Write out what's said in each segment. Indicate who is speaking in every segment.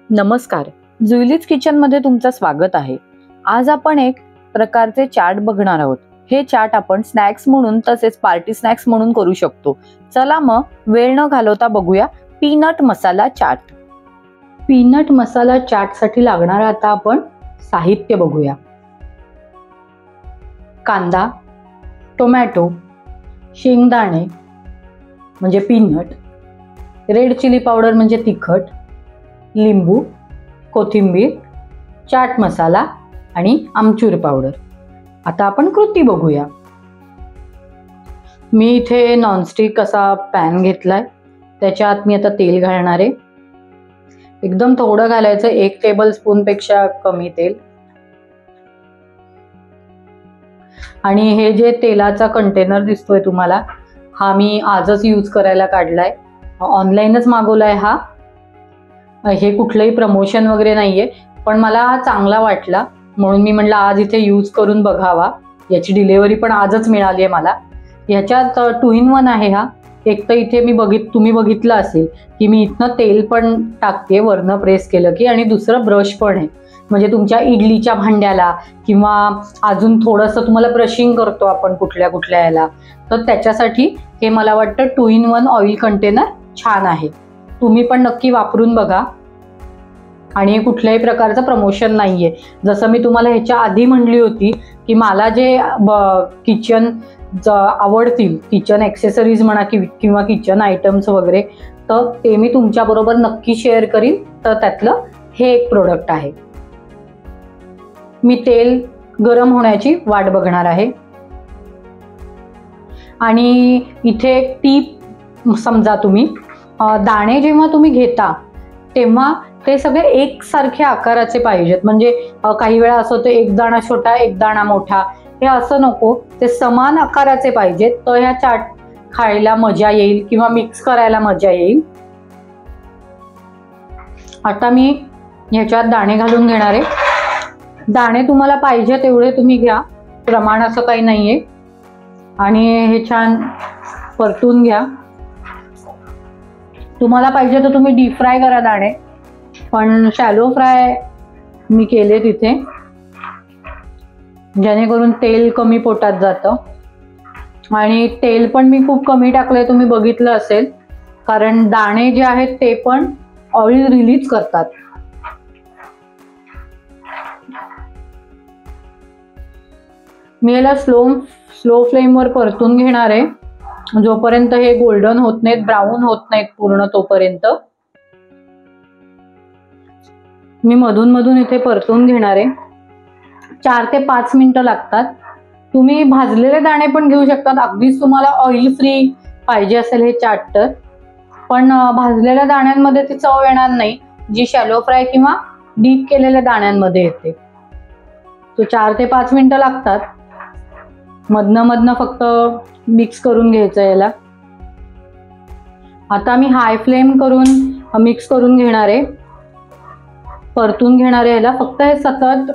Speaker 1: नमस्कार, जुईलीज किचन मध्ये तुमचं स्वागत आहे। आज आपण एक प्रकारचे चाट बघणार आहोत। हे चाट आपण स्नॅक्स म्हणून तसेच पार्टी स्नॅक्स म्हणून करू शकतो। चला मग वेळ न घालवता बघूया पीनट मसाला चाट। पीनट मसाला चाट साठी लागणार आता आपण साहित्य बघूया। कांदा, टोमॅटो, शेंगदाणे म्हणजे पीनट, रेड चिली पावडर म्हणजे तिखट, लिंबू, कोथिंबीर, चाट मसाला आणि आमचूर पावडर। आता आपण कृती बघूया। मी इथे नॉनस्टिक असा पॅन घेतलाय, त्याच्यात मी आता तेल घालणार आहे। एकदम थोडं घालायचं, 1 टेबलस्पून पेक्षा कमी तेल। आणि हे जे तेलाचा कंटेनर दिसतोय तुम्हाला, हा मी आजच यूज करायला काढलाय, ऑनलाईनच मागवलाय। हे कुठलंही प्रमोशन वगैरे नाहीये, पण मला चांगला वाटला म्हणून मी म्हटलं आज इथे यूज करून बघावा। याची डिलिव्हरी पण आजच मिळाली आहे मला। याच्यात 2 in 1 आहे हा। एक तर इथे तुम्ही बघितलं असेल की मी इथनं तेल पण टाकते वरनं प्रेस केलं की, आणि दुसरं ब्रश पण आहे, म्हणजे तुमच्या इडलीच्या भांड्याला किंवा अजून थोडंसं तुम्हाला ब्रशिंग करतो आपण कुठल्या याला, तर त्याच्यासाठी हे मला वाटतं 2 in 1 ऑइल कंटेनर छान आहे। तुम्ही पण नक्की वापरून बघा। आणि कुठल्याही प्रकारचं प्रमोशन नाहीये। जसं मी तुम्हाला ह्याच्या आधी म्हणली होती की मला जे किचन आवडतील, किचन ॲक्सेसरीज म्हणा किंवा किचन आयटम्स वगैरे, तर ते मी तुमच्या बरोबर नक्की शेअर करीन। तर त्यातलं हे एक प्रोडक्ट आहे। मी तेल गरम होण्याची वाट बघणार आहे। आणि इथे एक टीप, समजा तुम्ही दाणे जेव्हा तुम्ही घेता तेव्हा ते सगळे एकसारखे आकाराचे पाहिजेत। म्हणजे काही वेळा असं होतं एक दाणा छोटा एक दाणा मोठा, हे असं नको, ते समान आकाराचे पाहिजेत। तर ह्या चाट खायला मजा येईल किंवा मिक्स करायला मजा येईल। आता मी ह्याच्यात दाणे घालून घेणार आहे। दाणे तुम्हाला पाहिजे तेवढे तुम्ही घ्या, प्रमाण असं काही नाहीये। आणि हे छान परतून घ्या। तुम्हाला पाहिजे तर तुम्ही डीप फ्राय करा दाणे, पण शॅलो फ्राय मी केले तिथे, जेणेकरून तेल कमी पोटात जातं। आणि तेल पण मी खूप कमी टाकलंय, तुम्ही बघितलं असेल, कारण दाणे जे आहेत ते पण ऑइल रिलीज करतात। मी याला स्लो फ्लेमवर परतून घेणार आहे, जोपर्यंत हे गोल्डन होत नाहीत, ब्राऊन होत नाहीत पूर्ण, तोपर्यंत मी मधून मधून इथे परतून घेणार आहे। 4 ते 5 मिनिटं लागतात। तुम्ही भाजलेले दाणे पण घेऊ शकतात, अगदीच तुम्हाला ऑइल फ्री पाहिजे असेल हे चाट तर, पण भाजलेल्या दाण्यांमध्ये ती चव येणार नाही जी शॅलो फ्राय किंवा डीप केलेल्या दाण्यांमध्ये येते। तो 4 ते 5 मिनिटं लागतात। मधनं फक्त मिक्स करून घ्यायचं याला। आता मी हाय फ्लेम करून मिक्स करून घेणार आहे, परतून घेणार आहे याला। फक्त हे सतत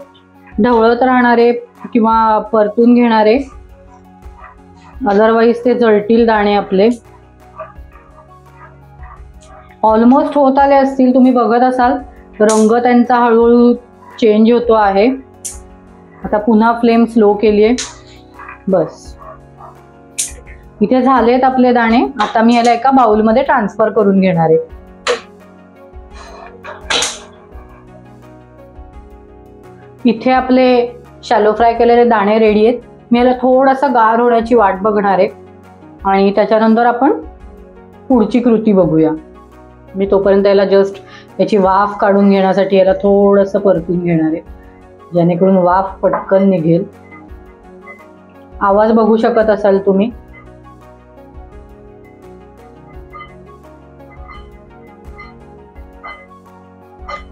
Speaker 1: ढवळत राहणार आहे किंवा परतून घेणार आहे, अदरवाईज ते जळतील दाणे आपले। ऑलमोस्ट होत आले असतील, तुम्ही बघत असाल रंग त्यांचा हळूहळू चेंज होतो आहे। आता पुन्हा फ्लेम स्लो केली आहे, बस इथे झालेत आपले दाणे। आता मी याला एका बाउलमध्ये ट्रान्सफर करून घेणार आहे। इथे आपले शॅलो फ्राय केलेले दाणे रेडी आहेत। मी याला थोडंसं गार होण्याची वाट बघणार आहे आणि त्याच्यानंतर आपण पुढची कृती बघूया। मी तोपर्यंत याला जस्ट याची वाफ काढून घेण्यासाठी याला थोडंसं परतून घेणार आहे, जेणेकरून वाफ पटकन निघेल। आवाज बघू शकत असाल तुम्ही।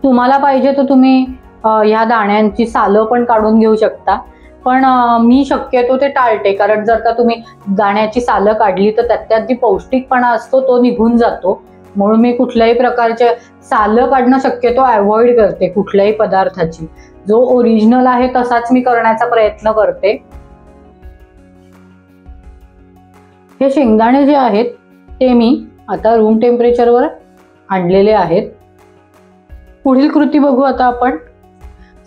Speaker 1: तुम्हाला पाहिजे तर तुम्ही ह्या दाण्यांची सालं पण काढून घेऊ शकता, पण मी शक्यतो ते टाळते, कारण जर का तुम्ही दाण्याची सालं काढली तर त्यात जी पौष्टिकपणा असतो तो निघून जातो। म्हणून मी कुठल्याही प्रकारचे सालं काढणं शक्यतो अवॉइड करते कुठल्याही पदार्थाची। जो ओरिजिनल आहे तसाच मी करण्याचा प्रयत्न करते। हे शेंगदाणे जे आहेत ते मी आता रूम टेम्परेचरवर आणलेले आहेत। पुढील कृती बघू आता आपण.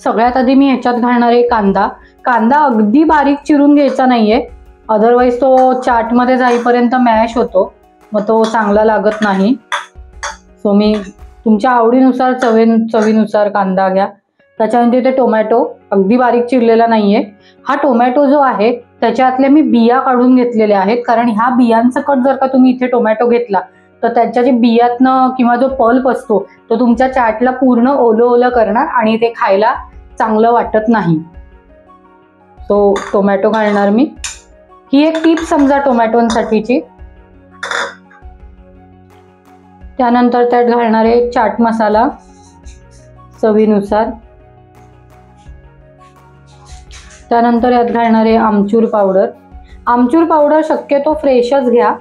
Speaker 1: सगळ्यात आधी मी ह्याच्यात घालणार आहे कांदा. कांदा अगदी बारीक चिरून घ्यायचा नाहीये, अदरवाईज तो चाटमध्ये जाईपर्यंत मॅश होतो, मग तो चांगला लागत नाही. सो मी तुमच्या आवडीनुसार चवीनुसार कांदा घ्या. त्याच्यानंतर इथे टोमॅटो अगदी बारीक चिरलेला नाहीये. हा टोमॅटो जो आहे त्याच्यातले मी बिया काढून घेतलेल्या आहेत, कारण ह्या बियांसकट जर का तुम्ही इथे टोमॅटो घेतला तर त्याच्या जे बियातनं किंवा जो पल्प असतो तो तुमच्या चाटला पूर्ण ओलं ओलं करणार आणि ते खायला चांगलं वाटत नाही. सो टोमॅटो घालणार मी. ही एक टीप समजा टोमॅटोंसाठीची. त्यानंतर त्यात घालणार आहे चाट मसाला चवीनुसार. त्यानंतर यात घालणार आहे आमचूर पावडर. आमचूर पावडर शक्यतो फ्रेशच घ्या,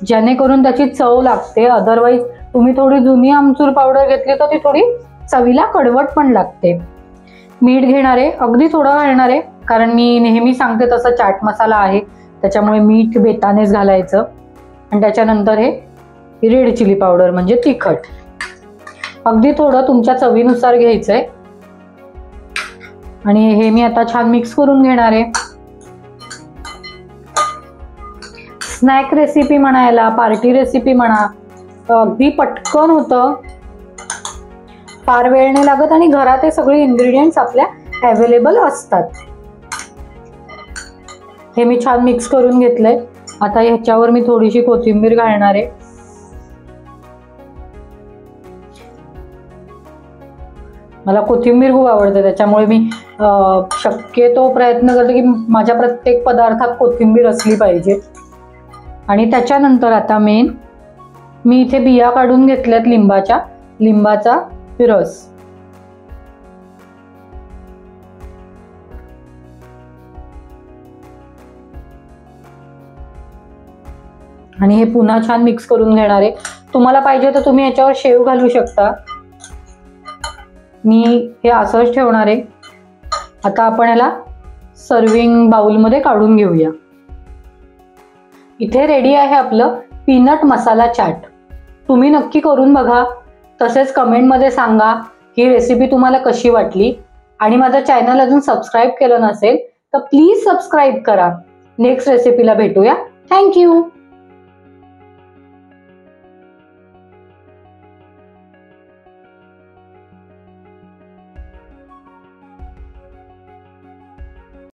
Speaker 1: जेणेकरून त्याची चव लागते. अदरवाईज तुम्ही थोडी जुनी आमचूर पावडर घेतली तर ती थोडी चवीला कडवट पण लागते. मीठ घेणार आहे, अगदी थोडं घालणार आहे, कारण मी नेहमी सांगते तसं चाट मसाला आहे त्याच्यामुळे मीठ बेतानेच घालायचं. आणि त्याच्यानंतर हे रेड चिली पावडर म्हणजे तिखट, अगदी थोडं तुमच्या चवीनुसार घ्यायचंय. आणि हे मी आता छान मिक्स करून घेणार आहे. स्नॅक रेसिपी म्हणायला, पार्टी रेसिपी म्हणा, अगदी पटकन होतं, फार वेळ नाही लागत आणि घरात हे सगळे इन्ग्रेडियंट्स आपल्या अवेलेबल असतात. हे मी छान मिक्स करून घेतलंय. आता ह्याच्यावर मी थोडीशी कोथिंबीर घालणार आहे. मला कोथिंबीर खूप आवडते, त्याच्यामुळे मी शक्यतो प्रयत्न करते की माझ्या प्रत्येक पदार्थात कोथिंबीर असली पाहिजे. आणि त्याच्यानंतर आता मी इथे बिया काढून घेतल्यात लिंबाचा रस. आणि हे पुन्हा छान मिक्स करून घेणार आहे. तुम्हाला पाहिजे तर तुम्ही याच्यावर शेव घालू शकता. मी हे असंच ठेवणार आहे. आता आपण याला सर्विंग बाउलमध्ये काढून घेऊया. इथे रेडी आहे आपलं पीनट मसाला चाट. तुम्ही नक्की करून बघा. तसेच कमेंटमध्ये सांगा ही रेसिपी तुम्हाला कशी वाटली. आणि माझं चॅनल अजून सबस्क्राईब केलं नसेल तर प्लीज सबस्क्राईब करा. नेक्स्ट रेसिपीला भेटूया. थँक्यू.